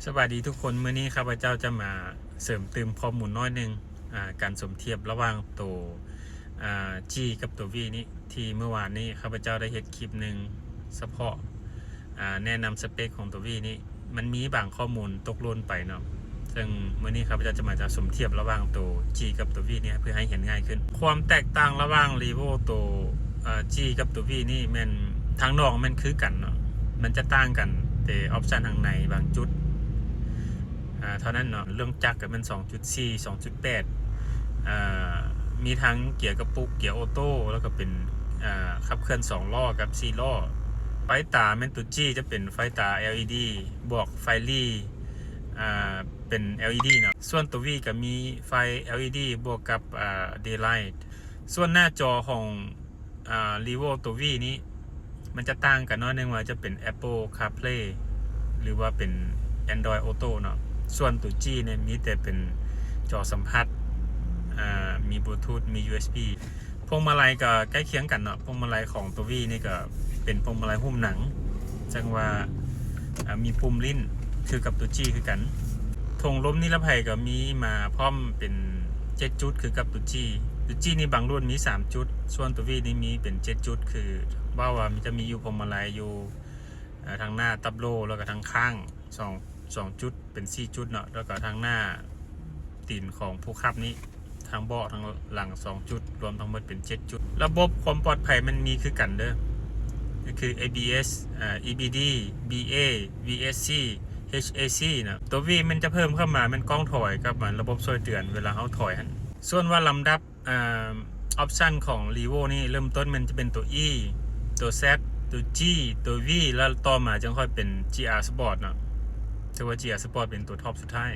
สวัสดีทุกคนมื้อนี้ข้าพเจ้าจะมาเสริมเติมข้อมูลน้อยหนึ่งการสมเทียบระหว่างตัวG กับตัว V นี้ที่เมื่อวานนี้ข้าพเจ้าได้เฮ็ดคลิปหนึ่งเฉพาะแนะนำสเปคของตัว V นี้มันมีบางข้อมูลตกหล่นไปเนาะซึ่งมื้อนี้ข้าพเจ้าจะมาสมเทียบระหว่างตัว G กับตัว V นี้เพื่อให้เห็นง่ายขึ้นความแตกต่างระหว่าง Revo ตัวG กับตัว V นี้มันทางนอกมันคือกันเนาะมันจะต่างกันแต่ออปชันทางในบางจุดเท่านั้นเนาะเรื่องจักรมัน 2.4 2.8 มีทั้งเกียร์กระปุกเกียร์ออโต้แล้วก็เป็นขับเคลื่อน2ล้อกับ4ล้อไฟตาเป็นตัว G จะเป็นไฟตา LED บวกไฟลี่เป็น LED เนาะส่วนตัว V ก็มีไฟ LED บวกกับdaylight ส่วนหน้าจอของRevo ตัว V นี้มันจะต่างกันน้อยนึงว่าจะเป็น Apple CarPlay หรือว่าเป็น Android Auto เนาะส่วนตัว G เนี่ยมีแต่เป็นจอสัมผัสมีบลูทูธมี USB พวงมาลัยก็ใกล้เคียงกันเนาะพวงมาลัยของตัว V นี่ก็เป็นพวงมาลัยหุ้มหนังจังว่ามีปุ่มลิ้นคือกับตัว G คือกันธงลมนิรภัยก็มีมาพร้อมเป็น7จุดคือกับตัว G ตัว G นี่บางรุ่นมี3จุดส่วนตัว V นี่มีเป็น7จุดคือว่ามันจะมีอยู่พวงมาลัยอยู่ทางหน้าตับโลแล้วก็ทางข้าง2จุดเป็น4จุดเนาะแล้วก็ทางหน้าตีนของผู้ขับนี้ทางเบาะทางหลัง2จุดรวมทั้งหมดเป็น7จุดระบบความปลอดภัยมันมีคือกันเด้อก็คือ ABS EBD BA VSC HAC นะตัว V มันจะเพิ่มเข้ามามันกล้องถอยกับมันระบบช่วยเตือนเวลาเขาถอยหันส่วนว่าลำดับออปชันของ Revo นี่เริ่มต้นมันจะเป็นตัว E ตัว Z ตัว G ตัว V แล้วต่อมาจึงค่อยเป็น GR Sport เนาะถือว่า GR Sport เป็นตัวท็อปสุดท้าย